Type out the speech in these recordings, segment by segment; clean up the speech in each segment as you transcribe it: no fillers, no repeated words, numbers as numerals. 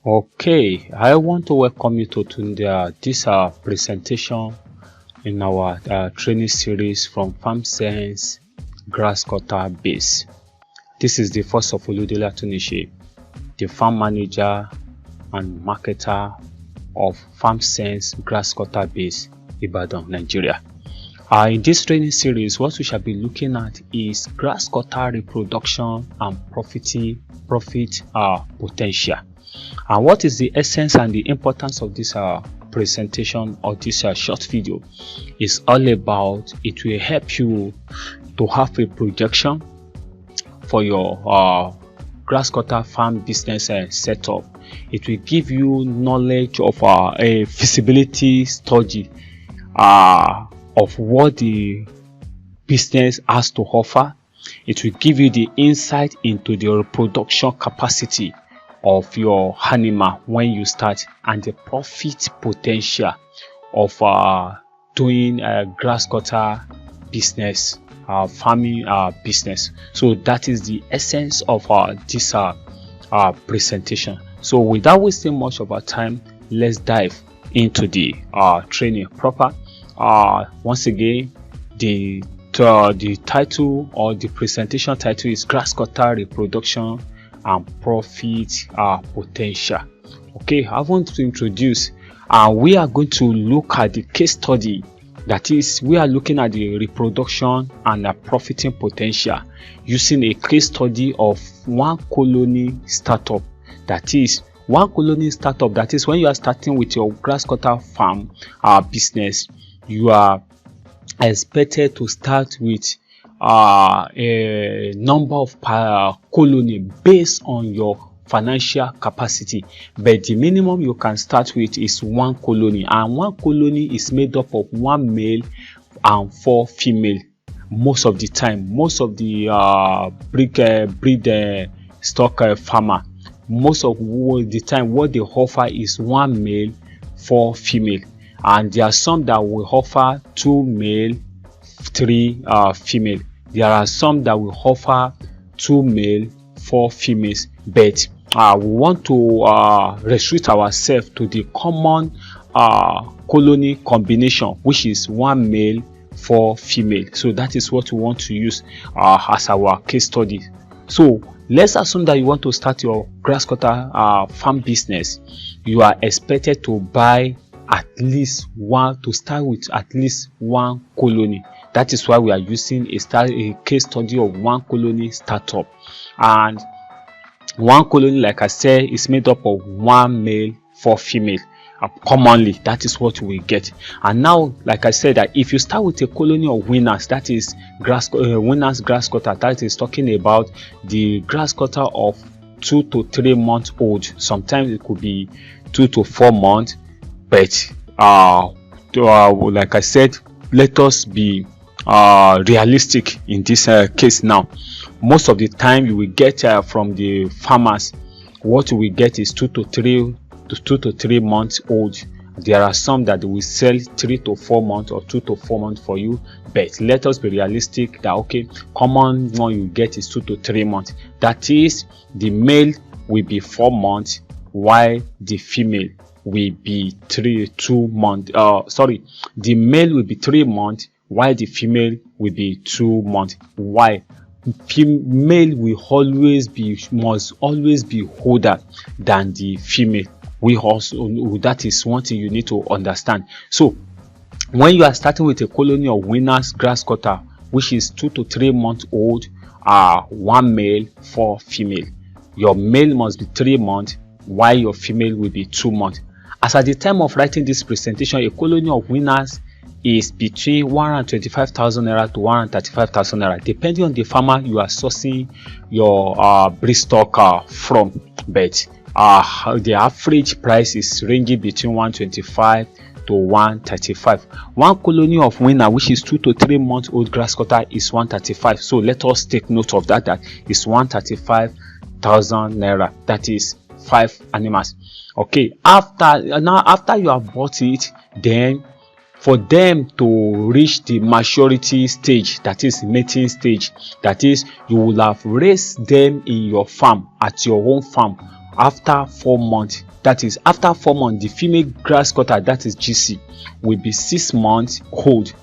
Okay, I want to welcome you to this presentation in our training series from Farmsense Grasscutter base. This is the first of Oludele Atunishi, the farm manager and marketer of Farmsense Grasscutter base, Ibadan, Nigeria. In this training series, what we shall be looking at is grasscutter reproduction and profit potential. And what is the essence and the importance of this presentation or this short video is all about. It will help you to have a projection for your grasscutter farm business setup. It will give you knowledge of a feasibility study of what the business has to offer. It will give you the insight into the reproduction capacity of your animal when you start, and the profit potential of doing a grasscutter business, farming business. So that is the essence of this presentation. So without wasting much of our time, let's dive into the training proper. Once again, the title or the presentation title is Grasscutter Reproduction and Profit Potential. Okay, I want to introduce, we are going to look at the case study. That is, we are looking at the reproduction and the profiting potential using a case study of one colony startup. That is, one colony startup. That is, when you are starting with your grasscutter farm business, you are expected to start with a number of colony based on your financial capacity, but the minimum you can start with is one colony, and one colony is made up of 1 male and 4 female. Most of the time, most of the breed stock farmer, most of the time what they offer is 1 male, 4 female, and there are some that will offer 2 male, 3 female. There are some that will offer 2 male, 4 females, but we want to restrict ourselves to the common colony combination, which is 1 male, 4 female. So that is what we want to use as our case study. So let's assume that you want to start your grasscutter farm business. You are expected to buy at least one, to start with at least 1 colony. That is why we are using a case study of 1 colony startup. And 1 colony, like I said, is made up of 1 male, 4 female. Commonly, that is what we get. And now, like I said, that if you start with a colony of weaners, that is weaners grasscutter, that is talking about the grasscutter of 2 to 3 months old. Sometimes it could be 2 to 4 months, but like I said, let us be realistic in this case. Now, most of the time you will get from the farmers, what we get is 2 to 3 months old. There are some that will sell 3 to 4 months or 2 to 4 months for you, but let us be realistic that okay, common one you get is 2 to 3 months. That is, the male will be 4 months while the female will be 2 months. The male will be 3 months while the female will be 2 months. Why? Female will must always be older than the female. That is one thing you need to understand. So when you are starting with a colony of weaners grasscutter, which is 2 to 3 months old, 1 male, 4 female, your male must be 3 months while your female will be 2 months. As at the time of writing this presentation, a colony of weaners is between 125,000 naira to 135,000 naira, depending on the farmer you are sourcing your breed stock from. But the average price is ranging between 125 to 135. One colony of weaner, which is 2 to 3 months old grasscutter, is 135. So let us take note of that. That is 135,000 naira. That is 5 animals. Okay, after you have bought it, then for them to reach the maturity stage, that is mating stage, that is, you will have raised them in your farm, at your own farm, after 4 months. That is, after 4 months, the female grass cutter, that is GC, will be 6 months old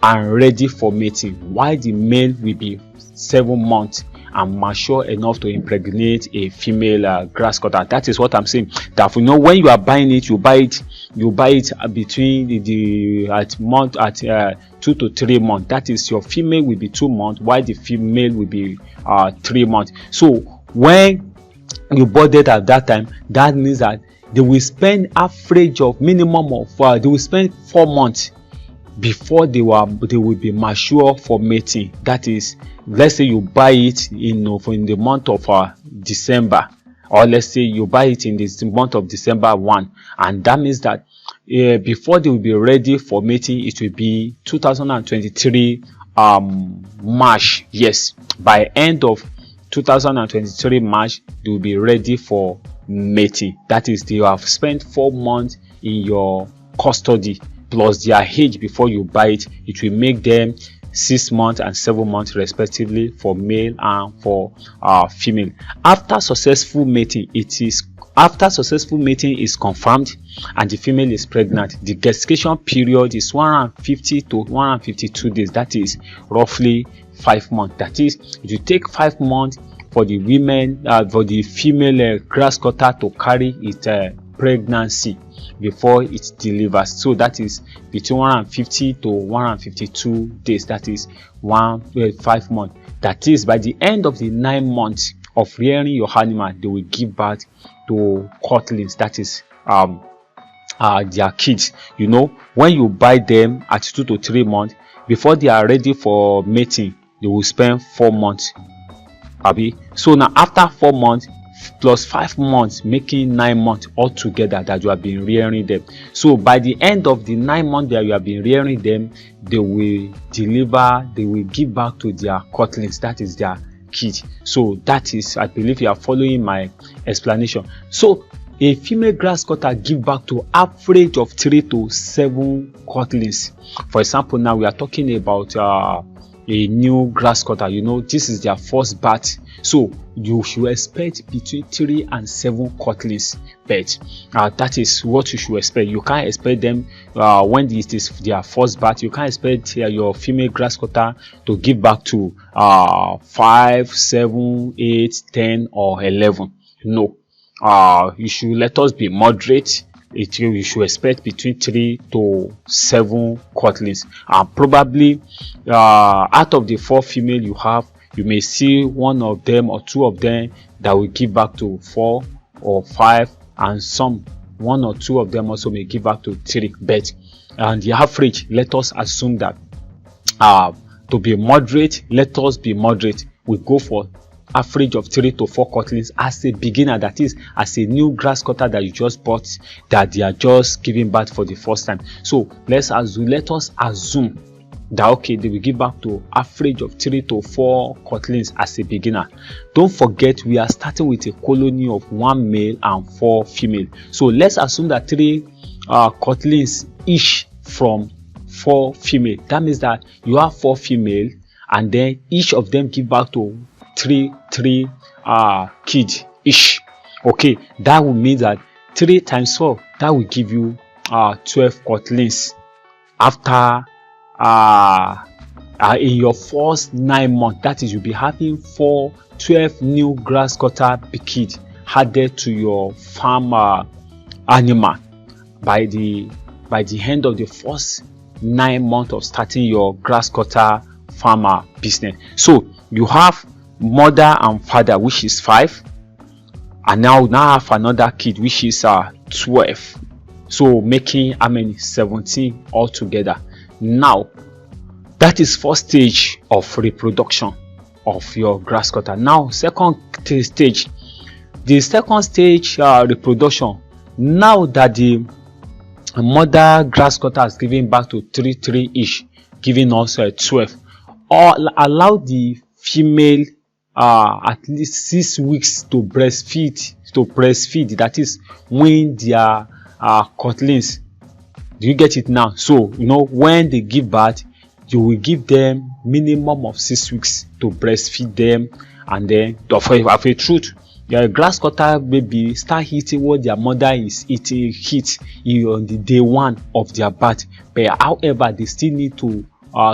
and ready for mating, while the male will be 7 months and mature enough to impregnate a female grass cutter. That is what I'm saying. That when you are buying it, you buy it between at 2 to 3 months. That is, your female will be 2 months, while the female will be 3 months. So when you bought it at that time, that means that they will spend average of minimum of they will spend 4 months before they will be mature for mating. That is, let's say you buy it in the month of December, or let's say you buy it in the month of December 1, and that means that before they will be ready for mating, it will be 2023 March. Yes, by end of 2023 March, they will be ready for mating. That is, they have spent 4 months in your custody plus their age before you buy it. It will make them 6 months and 7 months respectively for male and for female. After successful mating is confirmed and the female is pregnant, the gestation period is 150 to 152 days. That is roughly 5 months. That is, it will take 5 months for the female grass cutter to carry its pregnancy before it delivers. So that is between 150 to 152 days. That is 5 months. That is, by the end of the 9 months of rearing your animal, they will give birth to cutlings. That is their kids. When you buy them at 2 to 3 months, before they are ready for mating, they will spend 4 months. So now after 4 months plus 5 months, making 9 months altogether that you have been rearing them. So by the end of the 9 months that you have been rearing them, they will give back to their cutlings. That is their kid. So that is, I believe you are following my explanation. So a female grass cutter give back to average of 3 to 7 cutlings. For example, now we are talking about a new grass cutter. This is their first batch, so you should expect between 3 and 7 cutlings. But that is what you should expect. You can't expect them when it is their first batch. You can't expect your female grass cutter to give back to 5, 7, 8, 10 or 11. No, you should let us be moderate. You should expect between 3 to 7 cutlings, and probably out of the 4 female you have, you may see 1 of them or 2 of them that will give back to 4 or 5, and some 1 or 2 of them also may give back to 3. But the average, let us assume that to be moderate, let us be moderate. We go for average of 3 to 4 cutlings as a beginner. That is, as a new grass cutter that you just bought, that they are just giving birth for the first time. So let us assume that okay, they will give back to average of 3 to 4 cutlings as a beginner. Don't forget, we are starting with a colony of 1 male and 4 female. So let's assume that 3 cutlings each from 4 female. That means that you have 4 female, and then each of them give back to 3 kids each. Okay, that will mean that 3 times 4, that will give you 12 cutlings after in your first 9 months. That is, you'll be having 12 new grass cutter kids added to your farm animal by the end of the first 9 months of starting your grass cutter farmer business. So you have mother and father, which is 5, and now have another kid, which is 12. So making how many? 17 altogether. Now that is first stage of reproduction of your grass cutter. Now second stage, the second stage reproduction. Now that the mother grass cutter has given back to 3 each, giving us 12, or allow the female at least 6 weeks to breastfeed. That is, when their cutlings. Do you get it now? So when they give birth, you will give them minimum of 6 weeks to breastfeed them, and then of a truth, your grass cutter baby start eating what their mother is eating on the day one of their birth, but however they still need to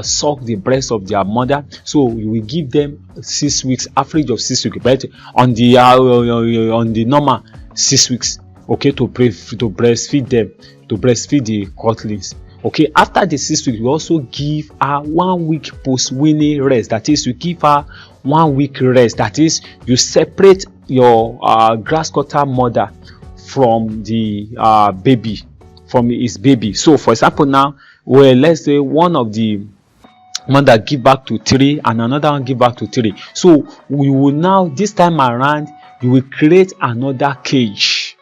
suck the breast of their mother. So you will give them 6 weeks, average of 6 weeks, but on the normal 6 weeks, okay, to breastfeed them, to breastfeed the cutlings. Okay, after the 6 weeks, we also give her 1 week post-weaning rest. That is, you give her 1 week rest. That is, you separate your grass cutter mother from the baby, from his baby. So, for example, now, well, let's say one of the mother give back to 3 and another one give back to 3. So, we will now, this time around, you will create another cage,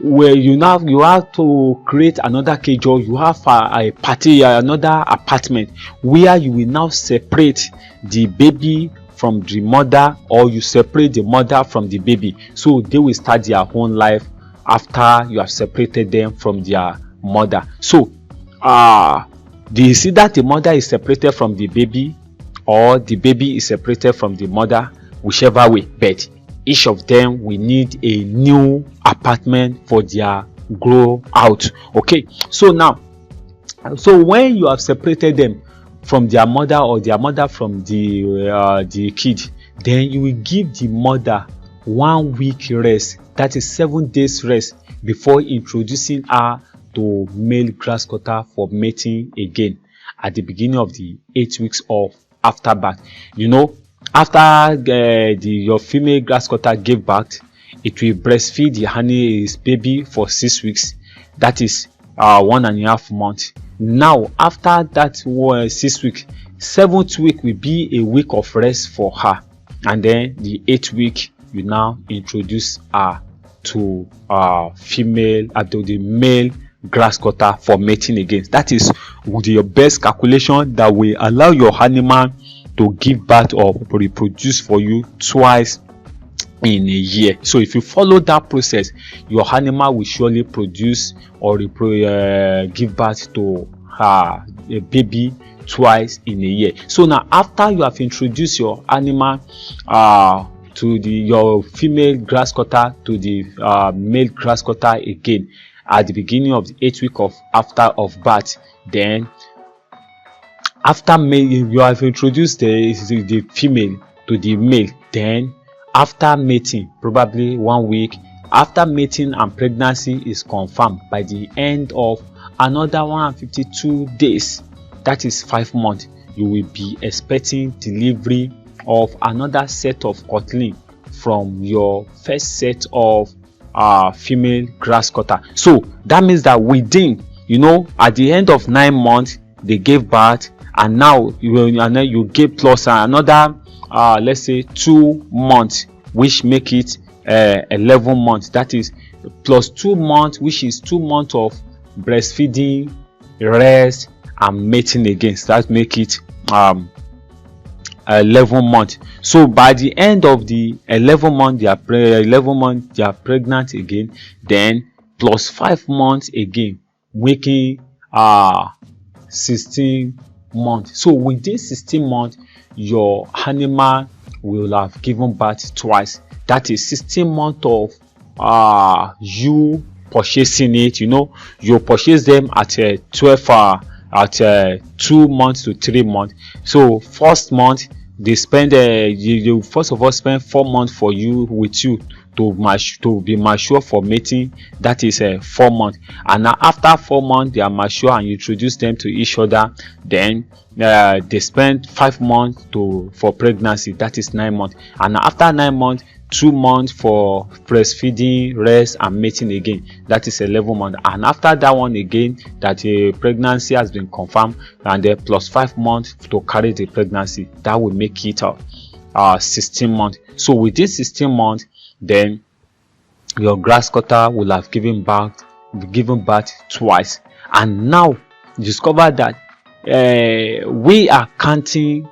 where you have to create another cage, or you have another apartment where you will now separate the baby from the mother, or you separate the mother from the baby, so they will start their own life after you have separated them from their mother. So do you see that the mother is separated from the baby, or the baby is separated from the mother, whichever way, but each of them will need a new apartment for their grow out. Okay, so now, so when you have separated them from their mother, or their mother from the kid, then you will give the mother 1 week rest, that is 7 days rest, before introducing her to male grass cutter for mating again at the beginning of the 8 weeks of after birth. You know, after your female grass cutter gave birth, it will breastfeed the his baby for 6 weeks, that is 1.5 months. Now after that 6 weeks, 7th week will be a week of rest for her, and then the 8th week you now introduce her to the male grass cutter for mating again. That is your best calculation that will allow your animal to give birth or reproduce for you twice in a year. So if you follow that process, your animal will surely produce or give birth to a baby twice in a year. So now, after you have introduced your animal to your female grass cutter to the male grass cutter again at the beginning of the 8th week of birth, then after you have introduced the female to the male, then after mating, probably 1 week after mating and pregnancy is confirmed, by the end of another 152 days, that is 5 months, you will be expecting delivery of another set of cutling from your first set of female grass cutter. So that means that within, at the end of 9 months they gave birth, and now you give plus another let's say 2 months, which make it 11 months. That is plus 2 months, which is 2 months of breastfeeding, rest, and mating again. So that make it 11 months. So by the end of the 11 months, they are pregnant again. Then plus 5 months again, making 16 months. So within 16 months, your animal will have given birth twice. That is 16 months of you purchasing it. You purchase them at 12 at 2 months to 3 months. So first month they spend you first of all spend 4 months for you with you to be mature for mating. That is 4 months, and now after 4 months they are mature and you introduce them to each other. Then they spend 5 months for pregnancy. That is 9 months, and after 9 months, 2 months for breastfeeding, rest, and mating again. That is 11 months, and after that one again, that a pregnancy has been confirmed, and then plus 5 months to carry the pregnancy. That will make it 16 months. So within 16 months, then your grass cutter will have given birth twice. And now discover that we are counting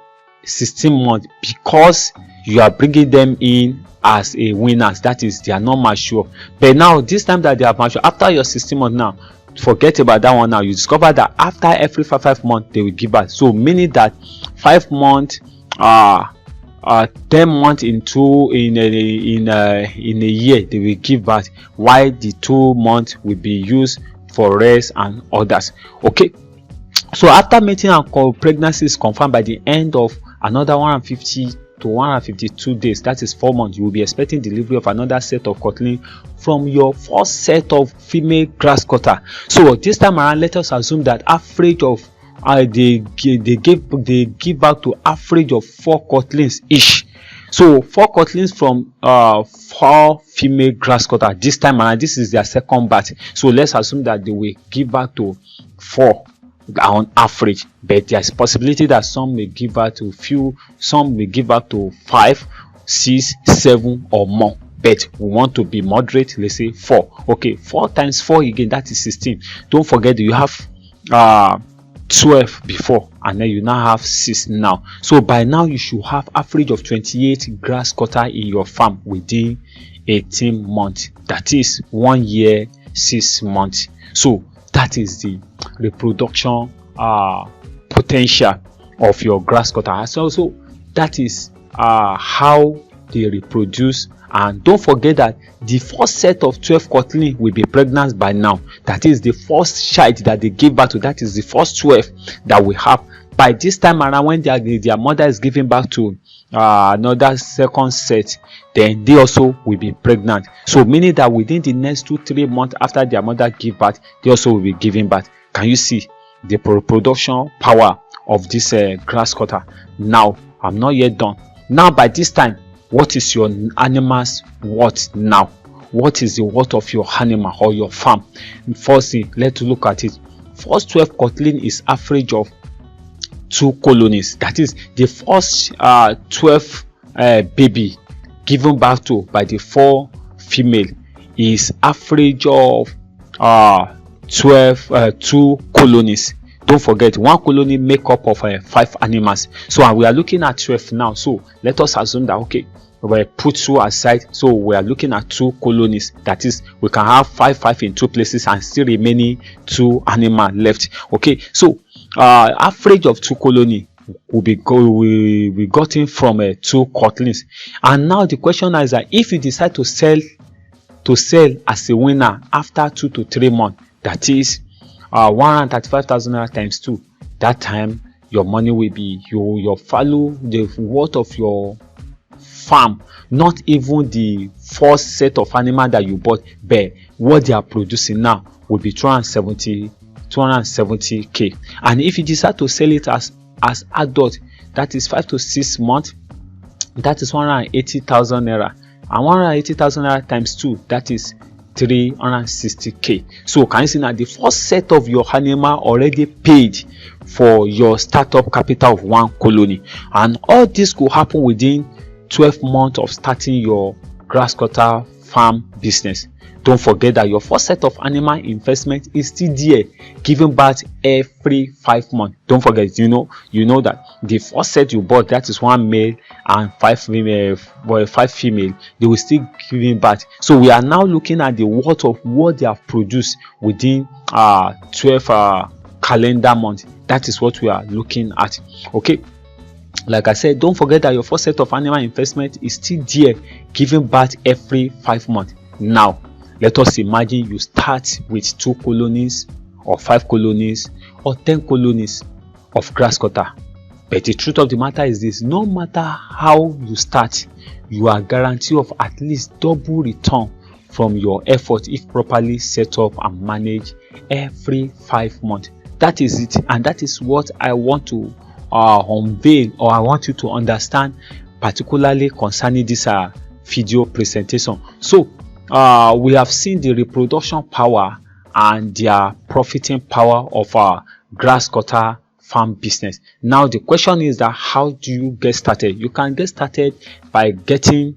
16 months because you are bringing them in as a weaners. That is, they are not mature. But now this time that they are mature, after your 16 months, now forget about that one. Now you discover that after every 5 months they will give birth. So meaning that 5 months 10 months in a year they will give birth, while the 2 months will be used for rest and others. Okay, so after mating and pregnancy is confirmed by the end of another 150 to 152 days, that is 4 months, you will be expecting delivery of another set of cotton from your first set of female grass cutter. So this time around, let us assume that average of they give back to average of 4 cutlings each. So 4 cutlings from 4 female grass cutter this time around. This is their second batch, so let's assume that they will give back to 4 on average, but there's possibility that some may give back to few, some may give back to 5, 6, 7 or more, but we want to be moderate. Let's say 4. Okay, 4 times 4 again, that is 16. Don't forget you have 12 before, and then you now have 6 now. So by now you should have average of 28 grass cutter in your farm within 18 months, that is 1 year 6 months. So that is the reproduction potential of your grass cutter. So that is how they reproduce. And don't forget that the first set of 12 cotton will be pregnant by now. That is the first child that they give birth to. That is the first 12 that we have. By this time around, when their mother is giving back to another second set, then they also will be pregnant. So meaning that within the next 2-3 months after their mother give birth, they also will be giving birth. Can you see the reproduction power of this grass cutter? Now I'm not yet done. Now by this time, what is your animal's worth now? What is the worth of your animal or your farm? Firstly, let's look at it. First 12 cotton is average of 2 colonies. That is the first 12 baby given birth to by the 4 female is average of 2 colonies. Don't forget, 1 colony make up of 5 animals. So we are looking at 12 now. So let us assume that, okay, we put 2 aside, so we are looking at 2 colonies. That is, we can have 5 in 2 places and still remaining 2 animal left. Okay, so average of 2 colony will be gotten from 2 cutlings. And now the question is that if you decide to sell as a winner after 2 to 3 months, that is 135,000 naira times 2, that time your money will be your value, the worth of your farm, not even the first set of animal that you bought, but what they are producing now will be 270k. And if you decide to sell it as adult, that is 5 to 6 months, that is 180,000 naira, and 180,000 naira times 2, that is 360k. So can you see now the first set of your animal already paid for your startup capital of 1 colony, and all this could happen within 12 months of starting your grass cutter farm business. Don't forget that your first set of animal investment is still there, giving birth every 5 months. Don't forget, you know that the first set you bought, that is 1 male and 5 female, they will still giving birth. So we are now looking at the worth of what they have produced within 12 calendar months. That is what we are looking at. Okay, like I said, don't forget that your first set of animal investment is still there, giving birth every 5 months. Now let us imagine you start with 2 colonies or 5 colonies or 10 colonies of grass cutter. But the truth of the matter is this: no matter how you start, you are guaranteed of at least double return from your effort if properly set up and managed every 5 months. That is it, and that is what I want to unveil, or I want you to understand, particularly concerning this video presentation. So we have seen the reproduction power and their profiting power of our grass cutter farm business. Now the question is that how do you get started? You can get started by getting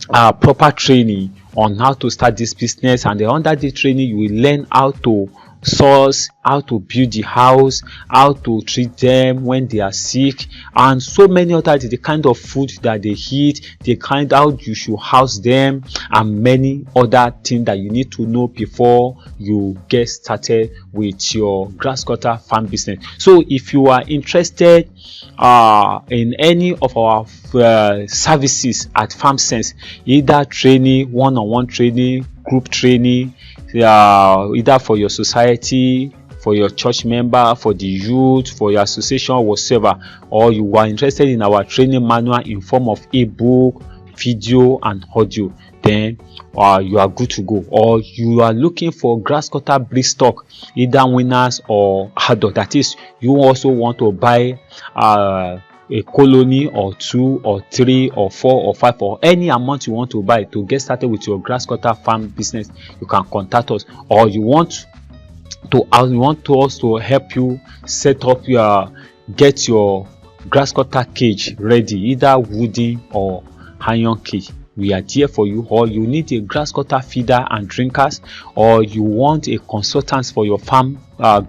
proper training on how to start this business, and then under the training you will learn how to source, how to build the house, how to treat them when they are sick, and so many other, the kind of food that they eat, the kind how you should house them, and many other things that you need to know before you get started with your grass cutter farm business. So if you are interested in any of our services at Farmsense, either training, one-on-one training, group training, either for your society, for your church member, for the youth, for your association, whatsoever, or you are interested in our training manual in form of ebook, video and audio, then you are good to go. Or you are looking for grass cutter breed stock, either weaners or adult, that is, you also want to buy a colony or 2 or 3 or 4 or 5 or any amount you want to buy to get started with your grass cutter farm business, you can contact us. Or you want us to help you set up get your grass cutter cage ready, either wooden or iron cage, we are there for you. Or you need a grass cutter feeder and drinkers, or you want a consultant for your farm,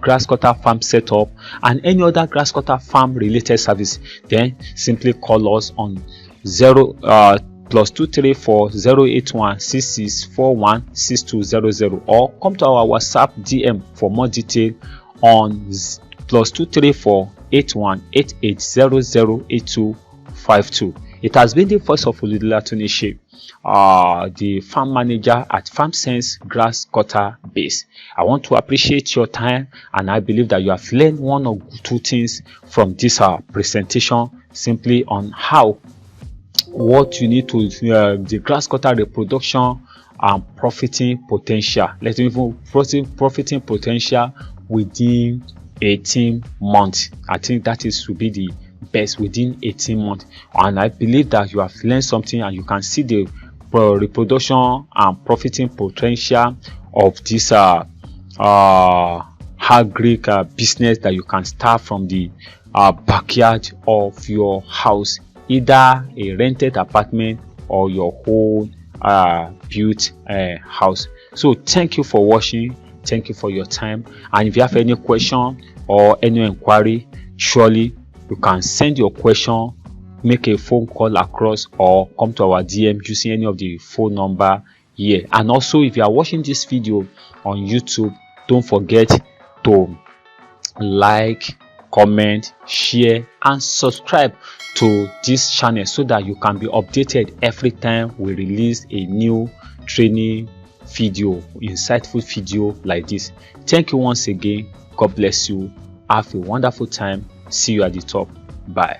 grass cutter farm setup, and any other grass cutter farm related service, then simply call us on +234 081 6641 6200, or come to our WhatsApp DM for more detail on +234 81 88008252. It has been the voice of Oludelatunise, the farm manager at Farmsense Grass Cutter Base. I want to appreciate your time, and I believe that you have learned 1 or 2 things from this presentation, simply on what you need to the grass cutter reproduction and profiting potential. Let's even profiting potential within 18 months. I think that should be the best, within 18 months. And I believe that you have learned something, and you can see the reproduction and profiting potential of this agric business that you can start from the backyard of your house, either a rented apartment or your own built house. So thank you for watching, thank you for your time, and if you have any question or any inquiry, surely you can send your question, make a phone call across, or come to our DM using any of the phone number here. And also, if you are watching this video on YouTube, don't forget to like, comment, share and subscribe to this channel so that you can be updated every time we release a new training video, insightful video like this. Thank you once again. God bless you. Have a wonderful time. See you at the top. Bye.